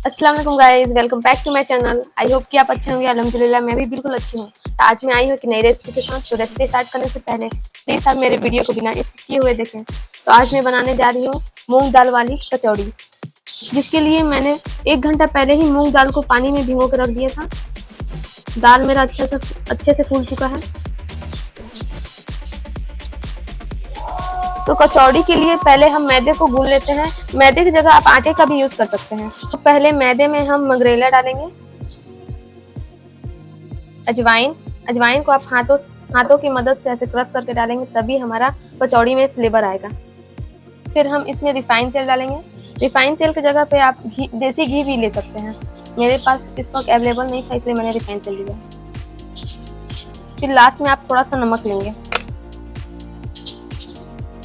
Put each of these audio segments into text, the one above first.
अस्सलाम वालेकुम guys, welcome back to my channel. I hope कि आप अच्छे होंगे। अल्हम्दुलिल्लाह मैं भी बिल्कुल अच्छी हूँ। तो आज मैं आई हूँ एक नई रेसिपी के साथ। तो रेसिपी स्टार्ट करने से पहले प्लीज़ आप मेरे वीडियो को बिना स्किप किए हुए देखें। तो आज मैं बनाने जा रही हूँ मूंग दाल वाली कचौड़ी, जिसके लिए मैंने 1 घंटा पहले ही मूंग दाल को पानी में भिगो कर रख दिया था। दाल मेरा अच्छे से फूल चुका है। तो कचौड़ी के लिए पहले हम मैदे को गूंद लेते हैं। मैदे की जगह आप आटे का भी यूज कर सकते हैं। तो पहले मैदे में हम मंगरेला डालेंगे, अजवाइन को आप हाथों की मदद से ऐसे क्रश करके डालेंगे, तभी हमारा कचौड़ी में फ्लेवर आएगा। फिर हम इसमें रिफाइंड तेल डालेंगे। रिफाइंड तेल की जगह पे आप देसी घी भी ले सकते हैं। मेरे पास इस वक्त अवेलेबल नहीं था, इसलिए मैंने रिफाइंड तेल लिया। फिर लास्ट में आप थोड़ा सा नमक लेंगे।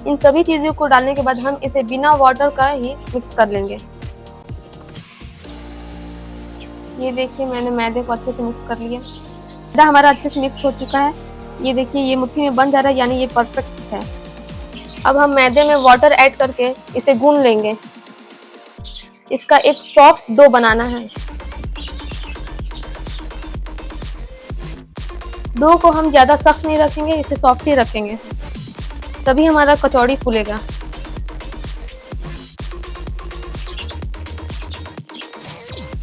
इन सभी चीजों को डालने के बाद हम इसे बिना वाटर का ही मिक्स कर लेंगे। ये देखिए, मैंने मैदे को अच्छे से मिक्स कर लिया। मैदा हमारा अच्छे से मिक्स हो चुका है। ये देखिए, ये मुट्ठी में बन जा रहा है, यानी ये परफेक्ट है। अब हम मैदे में वाटर ऐड करके इसे गूंद लेंगे। इसका एक सॉफ्ट डो बनाना है। डो को हम ज्यादा सख्त नहीं रखेंगे, इसे सॉफ्ट ही रखेंगे, तभी हमारा कचौड़ी फूलेगा।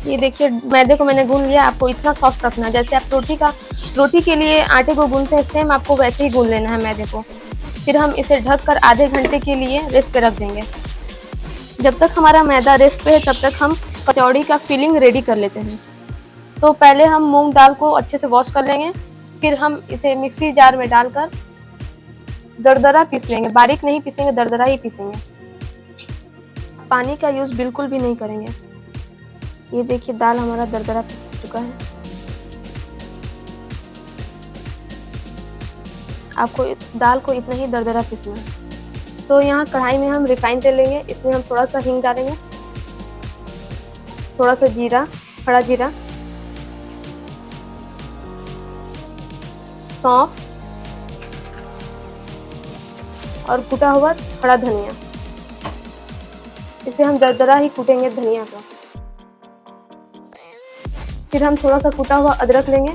ये देखिए, मैदे को मैंने गूंद लिया। आपको इतना सॉफ्ट रखना है, जैसे आप रोटी के लिए आटे को गूंदते हैं, सेम आपको वैसे ही गूंद लेना है मैदे को। फिर हम इसे ढककर आधे घंटे के लिए रेस्ट पे रख देंगे। जब तक हमारा मैदा रेस्ट पे है, तब तक हम कचौड़ी का फिलिंग रेडी कर लेते हैं। तो पहले हम मूंग दाल को अच्छे से वॉश कर लेंगे। फिर हम इसे मिक्सी जार में डालकर दरदरा पीस लेंगे। बारीक नहीं पीसेंगे, दरदरा ही पीसेंगे। पानी का यूज बिल्कुल भी नहीं करेंगे। ये देखिए, दाल हमारा दरदरा पीस चुका है। आपको दाल को इतना ही दरदरा पीसना है। तो यहाँ कढ़ाई में हम रिफाइंड तेल लेंगे। इसमें हम थोड़ा सा हींग डालेंगे, थोड़ा सा जीरा, खड़ा जीरा, सौंफ और कुटा हुआ खड़ा धनिया। इसे हम दरदरा ही कूटेंगे धनिया को। फिर हम थोड़ा सा कुटा हुआ अदरक लेंगे।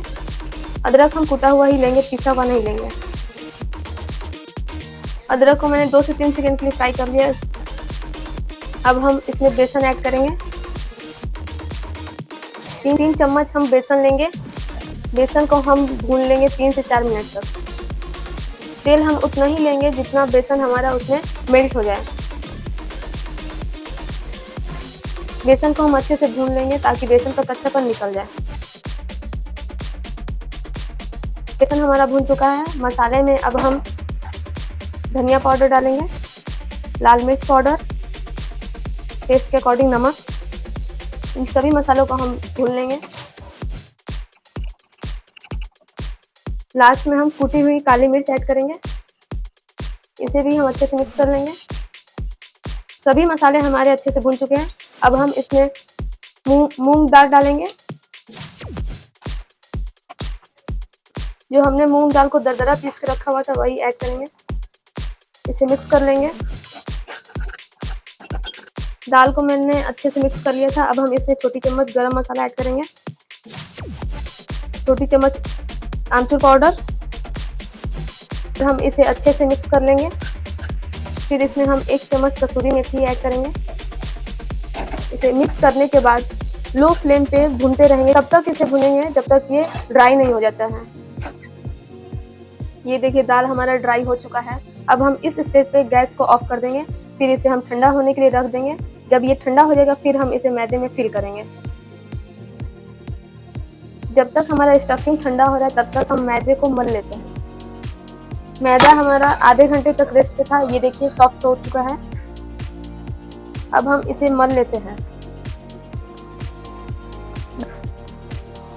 अदरक हम कुटा हुआ ही लेंगे, पिसा हुआ नहीं लेंगे। अदरक को मैंने 2 से 3 सेकंड के लिए फ्राई कर लिया। अब हम इसमें बेसन ऐड करेंगे। 3 चम्मच हम बेसन लेंगे। बेसन को हम भून लेंगे 3 से 4 मिनट तक। तेल हम उतना ही लेंगे जितना बेसन हमारा उसमें मेल्ट हो जाए। बेसन को हम अच्छे से भून लेंगे ताकि बेसन का कच्चापन निकल जाए। बेसन हमारा भून चुका है। मसाले में अब हम धनिया पाउडर डालेंगे, लाल मिर्च पाउडर, टेस्ट के अकॉर्डिंग नमक। इन सभी मसालों को हम भून लेंगे। लास्ट में हम कूटी हुई काली मिर्च ऐड करेंगे। इसे भी हम अच्छे से मिक्स कर लेंगे। सभी मसाले हमारे अच्छे से भून चुके हैं। अब हम इसमें मूंग दाल डालेंगे। जो हमने मूंग दाल को दरदरा पीस के रखा हुआ था, वही ऐड करेंगे। इसे मिक्स कर लेंगे। दाल को मैंने अच्छे से मिक्स कर लिया था। अब हम इसमें छोटी चम्मच गरम मसाला ऐड करेंगे, छोटी चम्मच आमचूर पाउडर। हम इसे अच्छे से मिक्स कर लेंगे। फिर इसमें हम 1 चम्मच कसूरी मेथी ऐड करेंगे। इसे मिक्स करने के बाद लो फ्लेम पे भूनते रहेंगे। तब तक इसे भूनेंगे जब तक ये ड्राई नहीं हो जाता है। ये देखिए, दाल हमारा ड्राई हो चुका है। अब हम इस स्टेज पे गैस को ऑफ कर देंगे। फिर इसे हम ठंडा होने के लिए रख देंगे। जब ये ठंडा हो जाएगा, फिर हम इसे मैदे में फिल करेंगे। जब तक हमारा स्टफिंग ठंडा हो रहा है, तब तक हम मैदे को मल लेते हैं। मैदा हमारा आधे घंटे तक रेस्ट पे था। ये देखिए, सॉफ्ट हो चुका है। अब हम इसे मल लेते हैं।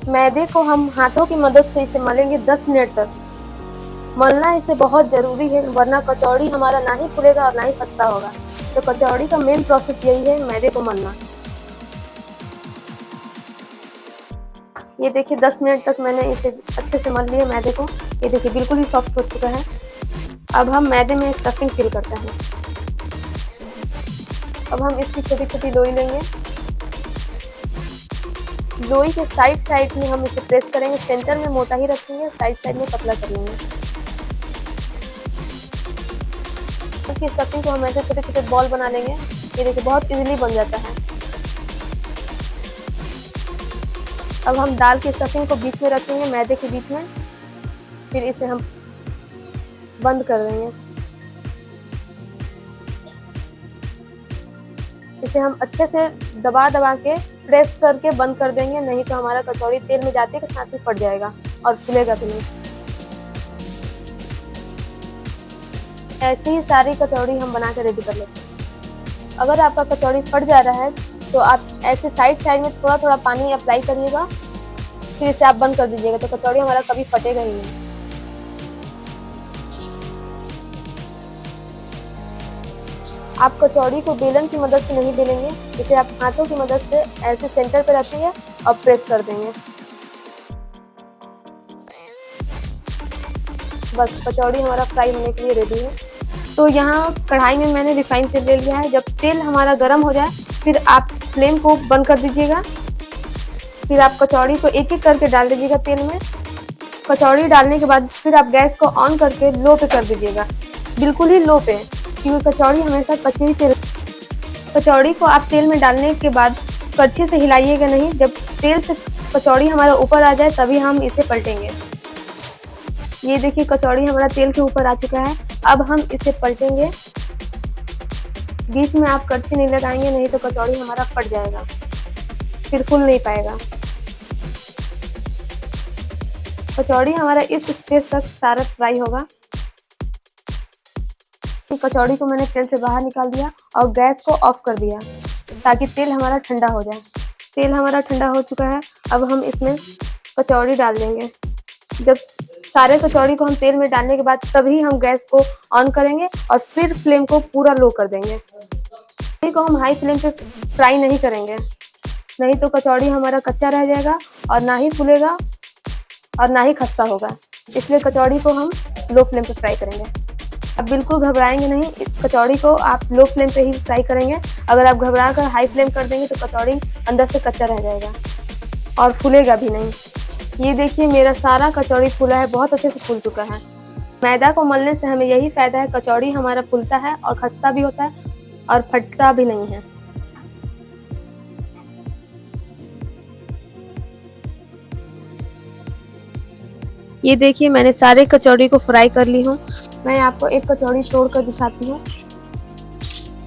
मैदे को हम हाथों की मदद से इसे मलेंगे 10 मिनट तक। मलना इसे बहुत जरूरी है, वरना कचौड़ी हमारा ना ही फूलेगा और ना ही खस्ता होगा। तो कचौड़ी का मेन प्रोसेस यही है, मैदे को मलना। ये देखिए, 10 मिनट तक मैंने इसे अच्छे से मल लिया मैदे को। ये देखिए, बिल्कुल ही सॉफ्ट हो चुका है। अब हम मैदे में स्टफिंग फिल करते हैं। अब हम इसकी छोटी छोटी लोई लेंगे। लोई के साइड साइड में हम इसे प्रेस करेंगे, सेंटर में मोटा ही रखेंगे, साइड साइड में पतला कर लेंगे। क्योंकि स्टफिंग को हम ऐसे छोटे छोटे बॉल बना लेंगे। ये देखिए बहुत इजीली बन जाता है। अब हम दाल की स्टफिंग को बीच में रखेंगे, मैदे के बीच में, फिर इसे हम बंद कर देंगे। इसे हम अच्छे से दबा दबा के प्रेस करके बंद कर देंगे, नहीं तो हमारा कचौड़ी तेल में जाते के साथ ही फट जाएगा और फूलेगा भी नहीं। ऐसी ही सारी कचौड़ी हम बना के रेडी कर लेते हैं। अगर आपका कचौड़ी फट जा रहा है तो आप ऐसे साइड साइड में थोड़ा थोड़ा पानी अप्लाई करिएगा, फिर इसे आप बंद कर दीजिएगा, तो कचौड़ी हमारा कभी फटेगा ही नहीं। आप कचौड़ी को बेलन की मदद से नहीं बेलेंगे, इसे आप हाथों की मदद से ऐसे सेंटर पे रखेंगे और प्रेस कर देंगे। बस कचौड़ी हमारा फ्राई होने के लिए रेडी है। तो यहाँ कढ़ाई में मैंने रिफाइंड तेल ले लिया है। जब तेल हमारा गर्म हो जाए फिर आप फ्लेम को बंद कर दीजिएगा, फिर आप कचौड़ी को एक एक करके डाल दीजिएगा तेल में। कचौड़ी डालने के बाद फिर आप गैस को ऑन करके लो पे कर दीजिएगा, बिल्कुल ही लो पे, क्योंकि कचौड़ी हमेशा कच्ची ही तेल। कचौड़ी को आप तेल में डालने के बाद कच्छे से हिलाइएगा नहीं, जब तेल से कचौड़ी हमारा ऊपर आ जाए तभी हम इसे पलटेंगे। ये देखिए कचौड़ी हमारा तेल के ऊपर आ चुका है। अब हम इसे पलटेंगे। बीच में आप कच्छी नहीं लगाएंगे, नहीं तो कचौड़ी हमारा फट जाएगा, फिर फूल नहीं पाएगा। कचौड़ी हमारा इस स्टेज तक सारा फ्राई होगा। कचौड़ी को मैंने तेल से बाहर निकाल दिया और गैस को ऑफ कर दिया ताकि तेल हमारा ठंडा हो जाए। तेल हमारा ठंडा हो चुका है। अब हम इसमें कचौड़ी डाल देंगे। जब सारे कचौड़ी को हम तेल में डालने के बाद तभी हम गैस को ऑन करेंगे और फिर फ्लेम को पूरा लो कर देंगे। कचौड़ी को हम हाई फ्लेम पे फ्राई नहीं करेंगे, नहीं तो कचौड़ी हमारा कच्चा रह जाएगा और ना ही फूलेगा और ना ही खस्ता होगा। इसलिए कचौड़ी को हम लो फ्लेम पे फ्राई करेंगे। अब बिल्कुल घबराएंगे नहीं, कचौड़ी को आप लो फ्लेम पे ही फ्राई करेंगे। अगर आप घबरा कर हाई फ्लेम कर देंगे तो कचौड़ी अंदर से कच्चा रह जाएगा और फूलेगा भी नहीं। ये देखिए मेरा सारा कचौड़ी फूला है, बहुत अच्छे से फूल चुका है। मैदा को मलने से हमें यही फ़ायदा है, कचौड़ी हमारा फूलता है और खस्ता भी होता है और फटता भी नहीं है। ये देखिए मैंने सारे कचौड़ी को फ्राई कर ली हूँ। मैं आपको एक कचौड़ी तोड़ कर दिखाती हूँ।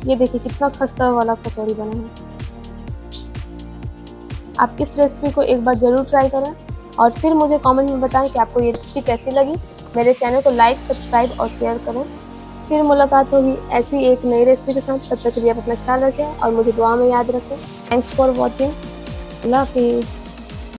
ये देखिए कितना खस्ता वाला कचौड़ी बना है। आप इस रेसिपी को एक बार ज़रूर ट्राई करें और फिर मुझे कमेंट में बताएं कि आपको ये रेसिपी कैसी लगी। मेरे चैनल को लाइक, सब्सक्राइब और शेयर करें। फिर मुलाकात होगी ऐसी एक नई रेसिपी के साथ। तब तक के लिए आप अपना ख्याल रखें और मुझे दुआ में याद रखें। Thanks for watching. अल्लाह हाफिज़।